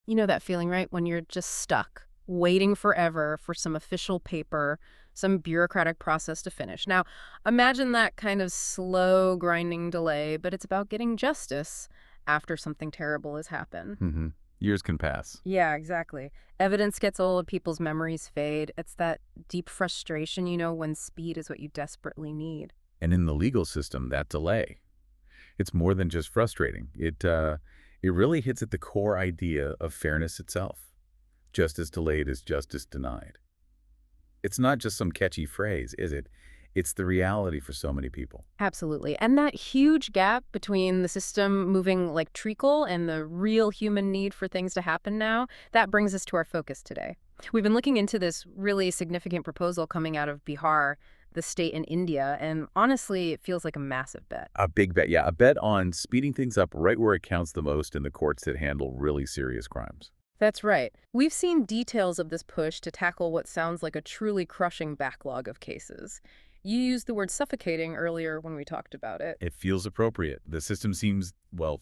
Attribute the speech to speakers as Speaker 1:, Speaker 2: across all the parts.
Speaker 1: You know that feeling, right? When you're just stuck, waiting forever for some official paper, some bureaucratic process to finish. Now, imagine that kind of slow, grinding delay, but it's about getting justice after something terrible has happened.
Speaker 2: Hmm. Years can pass.
Speaker 1: Yeah, exactly. Evidence gets old, people's memories fade. It's that deep frustration, when speed is what you desperately need.
Speaker 2: And in the legal system, that delay, it's more than just frustrating. It really hits at the core idea of fairness itself. Justice delayed is justice denied. It's not just some catchy phrase, is it? It's the reality for so many people.
Speaker 1: Absolutely. And that huge gap between the system moving like treacle and the real human need for things to happen now, that brings us to our focus today. We've been looking into this really significant proposal coming out of Bihar, the state in India, and honestly, it feels like a massive bet.
Speaker 2: A big bet, yeah, a bet on speeding things up right where it counts the most in the courts that handle really serious crimes.
Speaker 1: That's right. We've seen details of this push to tackle what sounds like a truly crushing backlog of cases. You used the word suffocating earlier when we talked about it.
Speaker 2: It feels appropriate. The system seems, well,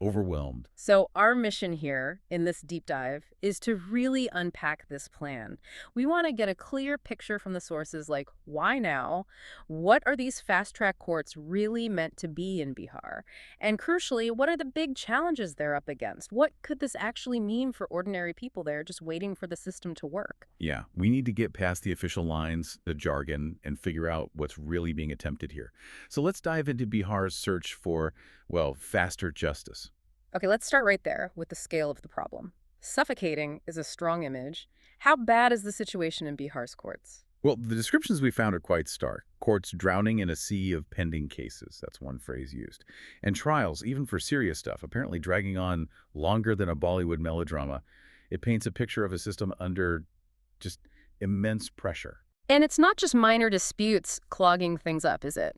Speaker 2: overwhelmed.
Speaker 1: So our mission here in this deep dive is to really unpack this plan. We want to get a clear picture from the sources like why now? What are these fast-track courts really meant to be in Bihar? And crucially, what are the big challenges they're up against? What could this actually mean for ordinary people there just waiting for the system to work?
Speaker 2: Yeah, we need to get past the official lines, the jargon, and figure out what's really being attempted here. So let's dive into Bihar's search for, well, faster justice.
Speaker 1: Okay, let's start right there with the scale of the problem. Suffocating is a strong image. How bad is the situation in Bihar's courts?
Speaker 2: Well, the descriptions we found are quite stark. Courts drowning in a sea of pending cases. That's one phrase used. And trials, even for serious stuff, apparently dragging on longer than a Bollywood melodrama. It paints a picture of a system under just immense pressure.
Speaker 1: And it's not just minor disputes clogging things up, is it?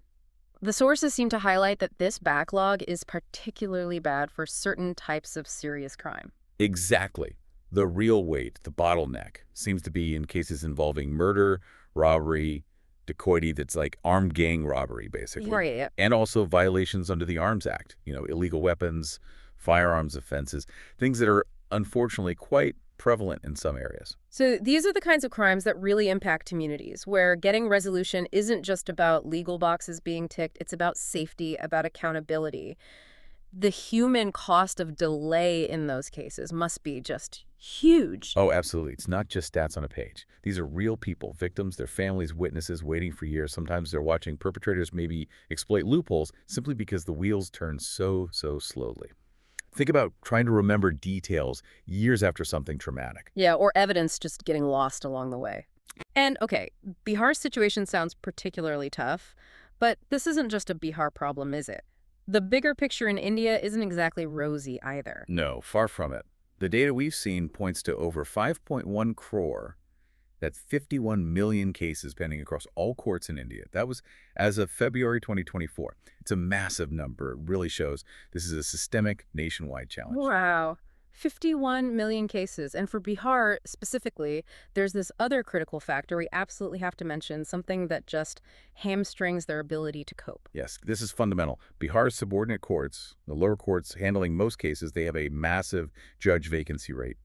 Speaker 1: The sources seem to highlight that this backlog is particularly bad for certain types of serious crime.
Speaker 2: Exactly. The real weight, the bottleneck, seems to be in cases involving murder, robbery, dacoity, that's like armed gang robbery, basically.
Speaker 1: Right. Yeah.
Speaker 2: And also violations under the Arms Act, illegal weapons, firearms offenses, things that are unfortunately quite prevalent in some areas.
Speaker 1: So these are the kinds of crimes that really impact communities, where getting resolution isn't just about legal boxes being ticked, it's about safety, about accountability. The human cost of delay in those cases must be just huge.
Speaker 2: Oh, absolutely. It's not just stats on a page. These are real people, victims, their families, witnesses waiting for years. Sometimes they're watching perpetrators maybe exploit loopholes simply because the wheels turn so slowly. Think about trying to remember details years after something traumatic.
Speaker 1: Yeah, or evidence just getting lost along the way. And okay, Bihar's situation sounds particularly tough, but this isn't just a Bihar problem, is it? The bigger picture in India isn't exactly rosy either.
Speaker 2: No, far from it. The data we've seen points to over 5.1 crore. That's 51 million cases pending across all courts in India. That was as of February 2024. It's a massive number. It really shows this is a systemic nationwide challenge.
Speaker 1: Wow. 51 million cases. And for Bihar specifically, there's this other critical factor we absolutely have to mention, something that just hamstrings their ability to cope.
Speaker 2: Yes, this is fundamental. Bihar's subordinate courts, the lower courts handling most cases, they have a massive judge vacancy rate.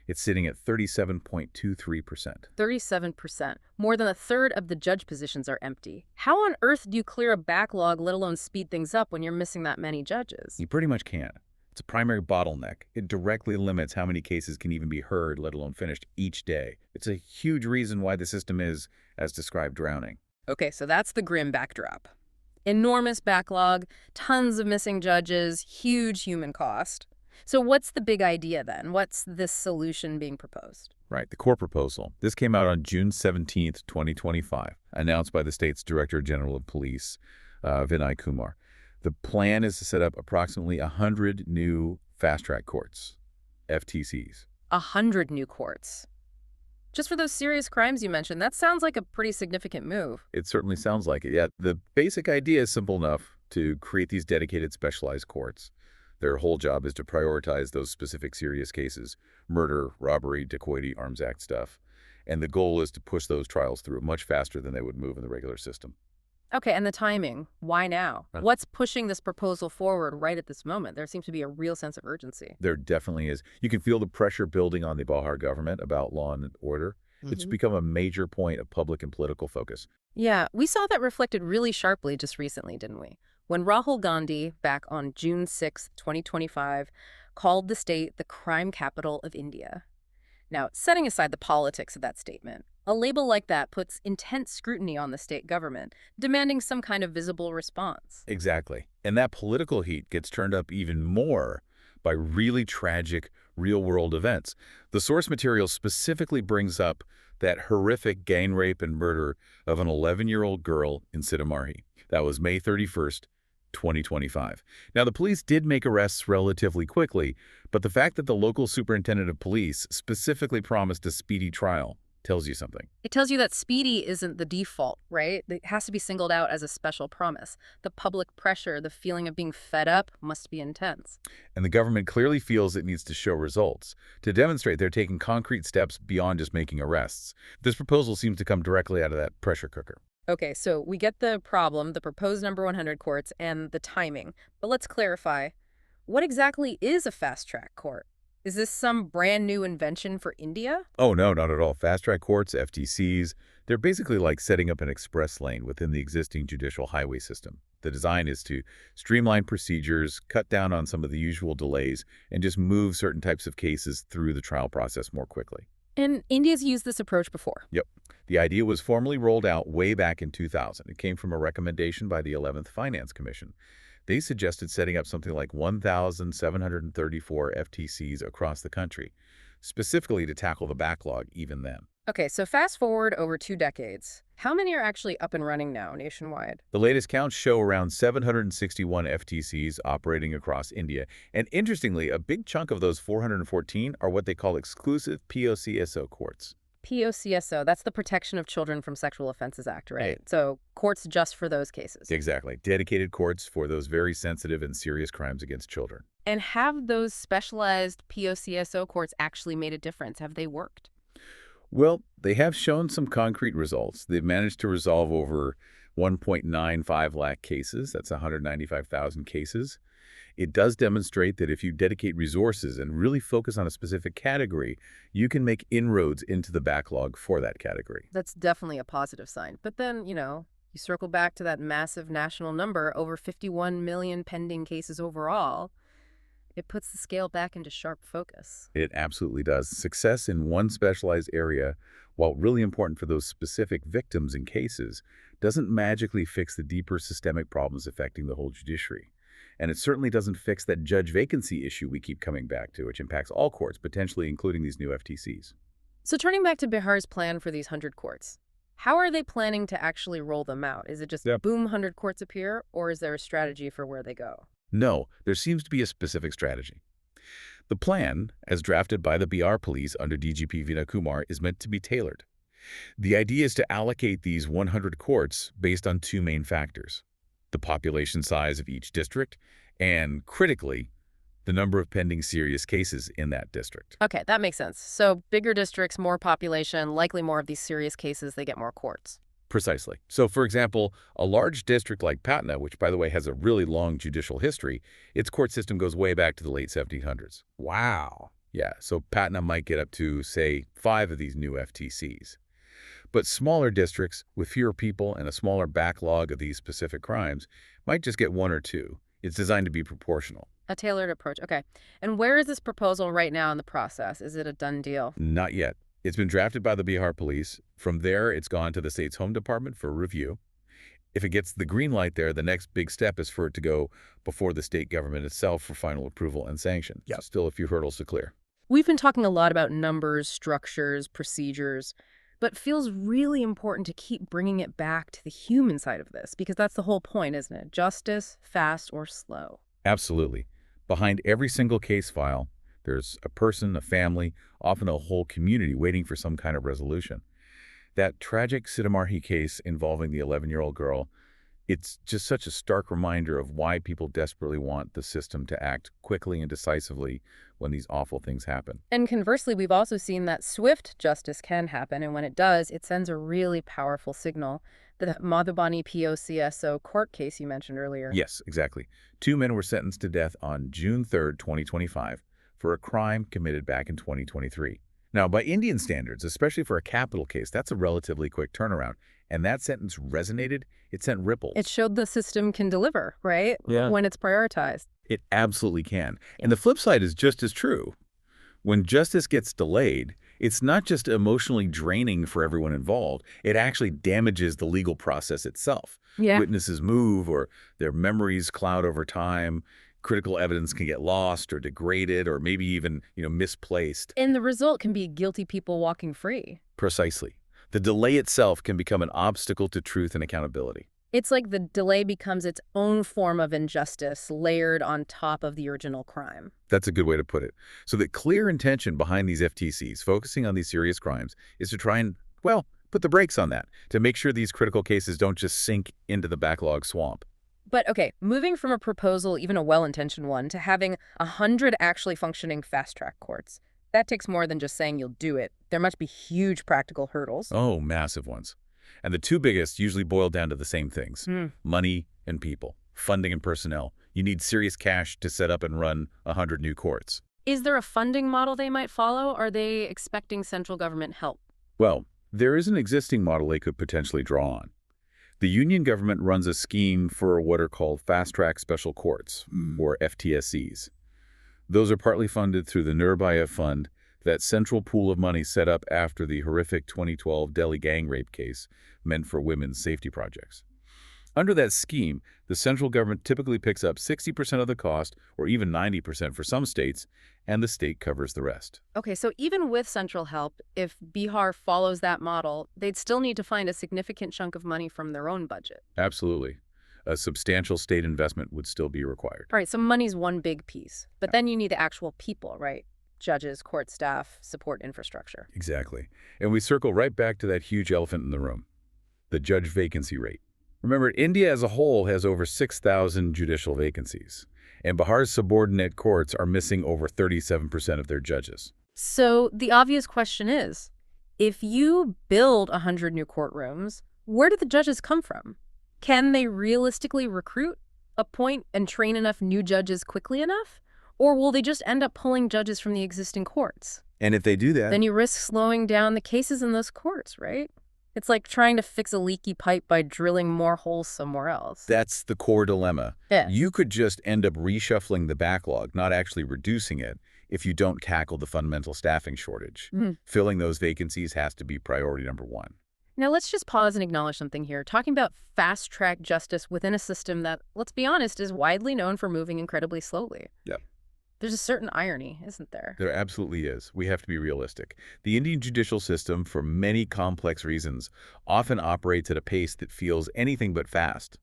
Speaker 2: It's sitting at 37.23%.
Speaker 1: 37%. More than a third of the judge positions are empty. How on earth do you clear a backlog, let alone speed things up, when you're missing that many judges?
Speaker 2: You pretty much can't. It's a primary bottleneck. It directly limits how many cases can even be heard, let alone finished, each day. It's a huge reason why the system is, as described, drowning.
Speaker 1: Okay, so that's the grim backdrop. Enormous backlog, tons of missing judges, huge human cost. So what's the big idea then? What's this solution being proposed?
Speaker 2: Right, the core proposal. This came out on June 17th, 2025, announced by the state's Director General of Police, Vinay Kumar. The plan is to set up approximately 100 new fast-track courts, FTCs.
Speaker 1: 100 new courts. Just for those serious crimes you mentioned, that sounds like a pretty significant move.
Speaker 2: It certainly sounds like it. Yeah, the basic idea is simple enough to create these dedicated specialized courts. Their whole job is to prioritize those specific serious cases, murder, robbery, dacoity, Arms Act stuff. And the goal is to push those trials through much faster than they would move in the regular system.
Speaker 1: Okay, and the timing. Why now? What's pushing this proposal forward right at this moment? There seems to be a real sense of urgency.
Speaker 2: There definitely is. You can feel the pressure building on the Bihar government about law and order. It's become a major point of public and political focus.
Speaker 1: Yeah, we saw that reflected really sharply just recently, didn't we? When Rahul Gandhi, back on June 6, 2025, called the state the crime capital of India. Now, setting aside the politics of that statement, a label like that puts intense scrutiny on the state government, demanding some kind of visible response.
Speaker 2: Exactly. And that political heat gets turned up even more by really tragic real-world events. The source material specifically brings up that horrific gang rape and murder of an 11-year-old girl in Sitamarhi. That was May 31st, 2025. Now, the police did make arrests relatively quickly, but the fact that the local superintendent of police specifically promised a speedy trial tells you something.
Speaker 1: It tells you that speedy isn't the default, right? It has to be singled out as a special promise. The public pressure, the feeling of being fed up must be intense.
Speaker 2: And the government clearly feels it needs to show results to demonstrate they're taking concrete steps beyond just making arrests. This proposal seems to come directly out of that pressure cooker.
Speaker 1: Okay, so we get the problem, the proposed number 100 courts, and the timing. But let's clarify, what exactly is a fast-track court? Is this some brand new invention for India?
Speaker 2: Oh, no, not at all. Fast-track courts, FTCs, they're basically like setting up an express lane within the existing judicial highway system. The design is to streamline procedures, cut down on some of the usual delays, and just move certain types of cases through the trial process more quickly.
Speaker 1: And India's used this approach before.
Speaker 2: Yep. The idea was formally rolled out way back in 2000. It came from a recommendation by the 11th Finance Commission. They suggested setting up something like 1,734 FTCs across the country, specifically to tackle the backlog even then.
Speaker 1: Okay, so fast forward over 2 decades. How many are actually up and running now nationwide?
Speaker 2: The latest counts show around 761 FTCs operating across India. And interestingly, a big chunk of those 414 are what they call exclusive POCSO courts.
Speaker 1: POCSO, that's the Protection of Children from Sexual Offenses Act, right?
Speaker 2: Right.
Speaker 1: So courts just for those cases.
Speaker 2: Exactly. Dedicated courts for those very sensitive and serious crimes against children.
Speaker 1: And have those specialized POCSO courts actually made a difference? Have they worked?
Speaker 2: Well, they have shown some concrete results. They've managed to resolve over 1.95 lakh cases. That's 195,000 cases. It does demonstrate that if you dedicate resources and really focus on a specific category, you can make inroads into the backlog for that category.
Speaker 1: That's definitely a positive sign. But then, you circle back to that massive national number, over 51 million pending cases overall. It puts the scale back into sharp focus.
Speaker 2: It absolutely does. Success in one specialized area, while really important for those specific victims and cases, doesn't magically fix the deeper systemic problems affecting the whole judiciary. And it certainly doesn't fix that judge vacancy issue we keep coming back to, which impacts all courts, potentially including these new FTCs.
Speaker 1: So turning back to Bihar's plan for these 100 courts, how are they planning to actually roll them out? Is it just boom, 100 courts appear, or is there a strategy for where they go?
Speaker 2: No, there seems to be a specific strategy. The plan, as drafted by the Bihar police under DGP Vinay Kumar, is meant to be tailored. The idea is to allocate these 100 courts based on 2 main factors: the population size of each district, and, critically, the number of pending serious cases in that district.
Speaker 1: Okay, that makes sense. So bigger districts, more population, likely more of these serious cases, they get more courts.
Speaker 2: Precisely. So, for example, a large district like Patna, which, by the way, has a really long judicial history, its court system goes way back to the late 1700s.
Speaker 3: Wow.
Speaker 2: Yeah, so Patna might get up to, say, 5 of these new FTCs. But smaller districts with fewer people and a smaller backlog of these specific crimes might just get 1 or 2. It's designed to be proportional.
Speaker 1: A tailored approach. Okay. And where is this proposal right now in the process? Is it a done deal?
Speaker 2: Not yet. It's been drafted by the Bihar police. From there, it's gone to the state's home department for review. If it gets the green light there, the next big step is for it to go before the state government itself for final approval and sanction.
Speaker 3: Yep.
Speaker 2: Still a few hurdles to clear.
Speaker 1: We've been talking a lot about numbers, structures, procedures, but it feels really important to keep bringing it back to the human side of this, because that's the whole point, isn't it? Justice, fast or slow.
Speaker 2: Absolutely. Behind every single case file, there's a person, a family, often a whole community waiting for some kind of resolution. That tragic Sitamarhi case involving the 11-year-old girl, it's just such a stark reminder of why people desperately want the system to act quickly and decisively when these awful things happen.
Speaker 1: And conversely, we've also seen that swift justice can happen, and when it does, it sends a really powerful signal The Madhubani POCSO court case you mentioned earlier.
Speaker 2: Yes, exactly. 2 men were sentenced to death on June 3rd, 2025, for a crime committed back in 2023. Now, by Indian standards, especially for a capital case, that's a relatively quick turnaround. And that sentence resonated. It sent ripples.
Speaker 1: It showed the system can deliver, right?
Speaker 2: Yeah.
Speaker 1: When it's prioritized.
Speaker 2: It absolutely can. And the flip side is just as true. When justice gets delayed, it's not just emotionally draining for everyone involved. It actually damages the legal process itself.
Speaker 1: Yeah.
Speaker 2: Witnesses move or their memories cloud over time. Critical evidence can get lost or degraded or maybe even, misplaced.
Speaker 1: And the result can be guilty people walking free.
Speaker 2: Precisely. The delay itself can become an obstacle to truth and accountability.
Speaker 1: It's like the delay becomes its own form of injustice layered on top of the original crime.
Speaker 2: That's a good way to put it. So the clear intention behind these FTCs, focusing on these serious crimes, is to try and, put the brakes on that, to make sure these critical cases don't just sink into the backlog swamp.
Speaker 1: But okay, moving from a proposal, even a well-intentioned one, to having 100 actually functioning fast-track courts, that takes more than just saying you'll do it. There must be huge practical hurdles.
Speaker 2: Oh, massive ones. And the two biggest usually boil down to the same things. Money and people, funding and personnel. You need serious cash to set up and run 100 new courts.
Speaker 1: Is there a funding model they might follow? Are they expecting central government help?
Speaker 2: Well, there is an existing model they could potentially draw on. The union government runs a scheme for what are called fast-track special courts, or FTSCs. Those are partly funded through the Nirbhaya Fund, that central pool of money set up after the horrific 2012 Delhi gang rape case meant for women's safety projects. Under that scheme, the central government typically picks up 60% of the cost, or even 90% for some states, and the state covers the rest.
Speaker 1: Okay, so even with central help, if Bihar follows that model, they'd still need to find a significant chunk of money from their own budget.
Speaker 2: Absolutely. A substantial state investment would still be required.
Speaker 1: All right, so money's one big piece, but then you need the actual people, right? Judges, court staff, support infrastructure.
Speaker 2: Exactly. And we circle right back to that huge elephant in the room, the judge vacancy rate. Remember, India as a whole has over 6,000 judicial vacancies, and Bihar's subordinate courts are missing over 37% of their judges.
Speaker 1: So the obvious question is, if you build 100 new courtrooms, where do the judges come from? Can they realistically recruit, appoint, and train enough new judges quickly enough? Or will they just end up pulling judges from the existing courts?
Speaker 2: And if they do that,
Speaker 1: then you risk slowing down the cases in those courts, right? It's like trying to fix a leaky pipe by drilling more holes somewhere else.
Speaker 2: That's the core dilemma.
Speaker 1: Yeah.
Speaker 2: You could just end up reshuffling the backlog, not actually reducing it, if you don't tackle the fundamental staffing shortage. Filling those vacancies has to be priority number one.
Speaker 1: Now let's just pause and acknowledge something here. Talking about fast-track justice within a system that, let's be honest, is widely known for moving incredibly slowly.
Speaker 2: Yep.
Speaker 1: There's a certain irony, isn't there?
Speaker 2: There absolutely is. We have to be realistic. The Indian judicial system, for many complex reasons, often operates at a pace that feels anything but fast.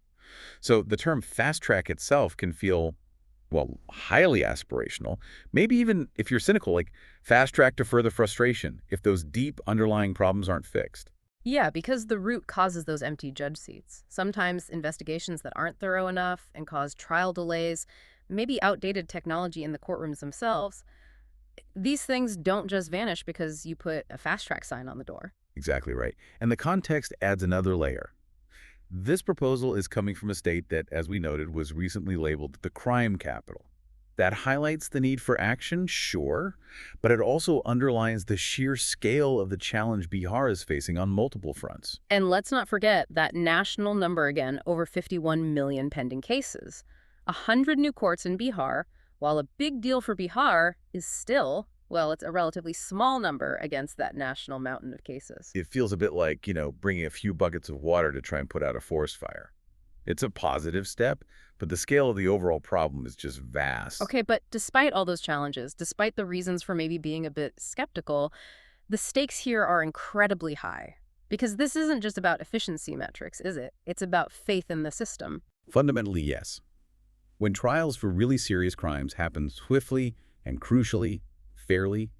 Speaker 2: So the term fast track itself can feel, highly aspirational. Maybe even, if you're cynical, like fast track to further frustration, if those deep underlying problems aren't fixed.
Speaker 1: Yeah, because the root causes those empty judge seats. Sometimes investigations that aren't thorough enough and cause trial delays, maybe outdated technology in the courtrooms themselves. These things don't just vanish because you put a fast-track sign on the door.
Speaker 2: Exactly right. And the context adds another layer. This proposal is coming from a state that, as we noted, was recently labeled the crime capital. That highlights the need for action, sure, but it also underlines the sheer scale of the challenge Bihar is facing on multiple fronts.
Speaker 1: And let's not forget that national number again, over 51 million pending cases. 100 new courts in Bihar, while a big deal for Bihar, is still, it's a relatively small number against that national mountain of cases.
Speaker 2: It feels a bit like, bringing a few buckets of water to try and put out a forest fire. It's a positive step, but the scale of the overall problem is just vast.
Speaker 1: Okay, but despite all those challenges, despite the reasons for maybe being a bit skeptical, the stakes here are incredibly high. Because this isn't just about efficiency metrics, is it? It's about faith in the system.
Speaker 2: Fundamentally, yes. When trials for really serious crimes happen swiftly and crucially, fairly,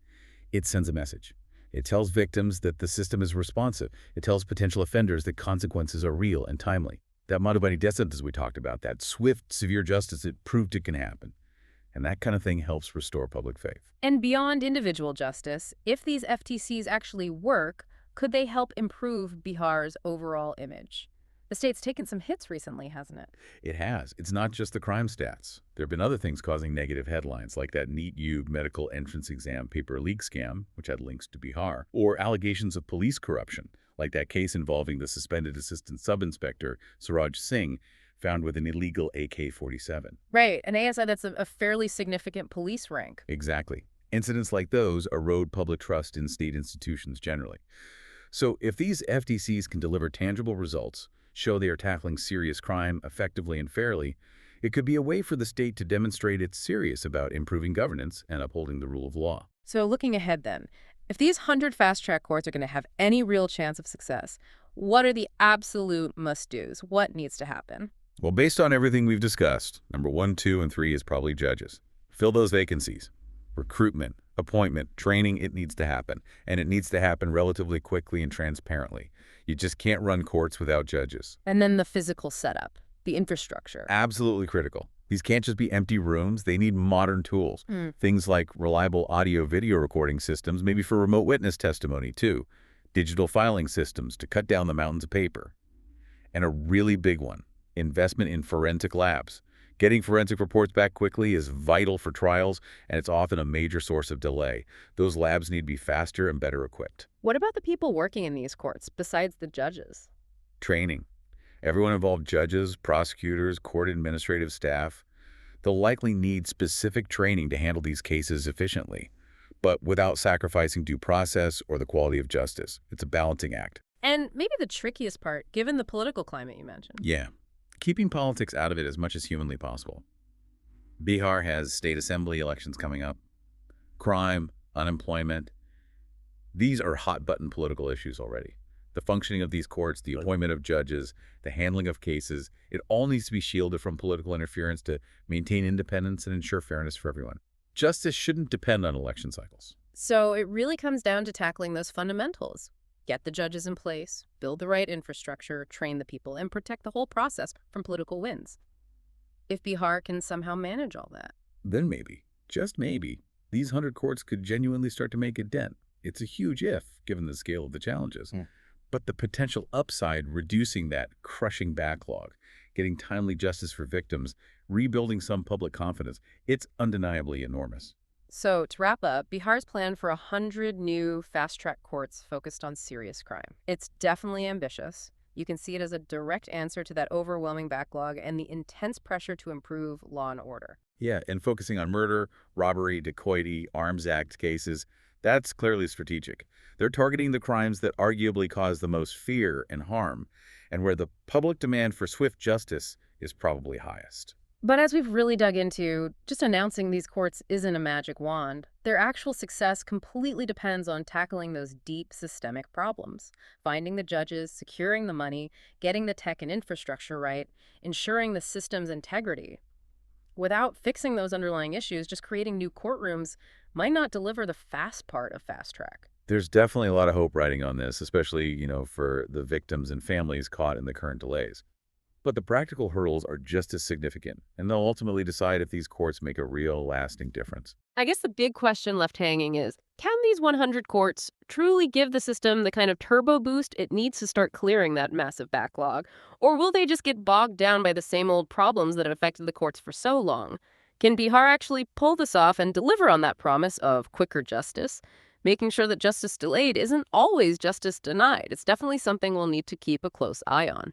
Speaker 2: it sends a message. It tells victims that the system is responsive. It tells potential offenders that consequences are real and timely. That Madhubani death sentence we talked about, that swift, severe justice, it proved it can happen. And that kind of thing helps restore public faith.
Speaker 1: And beyond individual justice, if these FTCs actually work, could they help improve Bihar's overall image? The state's taken some hits recently, hasn't it?
Speaker 2: It has. It's not just the crime stats. There have been other things causing negative headlines, like that NEET-U medical entrance exam paper leak scam, which had links to Bihar, or allegations of police corruption, like that case involving the suspended assistant sub-inspector, Suraj Singh, found with an illegal AK-47.
Speaker 1: Right, and ASI, that's a fairly significant police rank.
Speaker 2: Exactly. Incidents like those erode public trust in state institutions generally. So if these FTCs can deliver tangible results, show they are tackling serious crime effectively and fairly, it could be a way for the state to demonstrate it's serious about improving governance and upholding the rule of law.
Speaker 1: So looking ahead then, if these 100 fast-track courts are going to have any real chance of success, what are the absolute must-dos? What needs to happen?
Speaker 2: Well, based on everything we've discussed, number 1, 2, and 3 is probably judges. Fill those vacancies. Recruitment, appointment, training, it needs to happen. And it needs to happen relatively quickly and transparently. You just can't run courts without judges.
Speaker 1: And then the physical setup, the infrastructure.
Speaker 2: Absolutely critical. These can't just be empty rooms. They need modern tools. Things like reliable audio-video recording systems, maybe for remote witness testimony, too. Digital filing systems to cut down the mountains of paper. And a really big one, investment in forensic labs. Getting forensic reports back quickly is vital for trials, and it's often a major source of delay. Those labs need to be faster and better equipped.
Speaker 1: What about the people working in these courts, besides the judges?
Speaker 2: Training. Everyone involved, judges, prosecutors, court administrative staff. They'll likely need specific training to handle these cases efficiently, but without sacrificing due process or the quality of justice. It's a balancing act.
Speaker 1: And maybe the trickiest part, given the political climate you mentioned.
Speaker 2: Yeah. Keeping politics out of it as much as humanly possible. Bihar has state assembly elections coming up. Crime, unemployment. These are hot-button political issues already. The functioning of these courts, the appointment of judges, the handling of cases, it all needs to be shielded from political interference to maintain independence and ensure fairness for everyone. Justice shouldn't depend on election cycles.
Speaker 1: So it really comes down to tackling those fundamentals. Get the judges in place, build the right infrastructure, train the people, and protect the whole process from political wins. If Bihar can somehow manage all that.
Speaker 2: Then maybe, just maybe, these 100 courts could genuinely start to make a dent. It's a huge if, given the scale of the challenges. But the potential upside, reducing that crushing backlog, getting timely justice for victims, rebuilding some public confidence, it's undeniably enormous.
Speaker 1: So, to wrap up, Bihar's plan for 100 new fast-track courts focused on serious crime. It's definitely ambitious. You can see it as a direct answer to that overwhelming backlog and the intense pressure to improve law and order.
Speaker 2: Yeah, and focusing on murder, robbery, dacoity, arms act cases, that's clearly strategic. They're targeting the crimes that arguably cause the most fear and harm, and where the public demand for swift justice is probably highest.
Speaker 1: But as we've really dug into, just announcing these courts isn't a magic wand. Their actual success completely depends on tackling those deep systemic problems. Finding the judges, securing the money, getting the tech and infrastructure right, ensuring the system's integrity. Without fixing those underlying issues, just creating new courtrooms might not deliver the fast part of fast track.
Speaker 2: There's definitely a lot of hope riding on this, especially, for the victims and families caught in the current delays. But the practical hurdles are just as significant, and they'll ultimately decide if these courts make a real, lasting difference.
Speaker 1: I guess the big question left hanging is, can these 100 courts truly give the system the kind of turbo boost it needs to start clearing that massive backlog? Or will they just get bogged down by the same old problems that have affected the courts for so long? Can Bihar actually pull this off and deliver on that promise of quicker justice? Making sure that justice delayed isn't always justice denied. It's definitely something we'll need to keep a close eye on.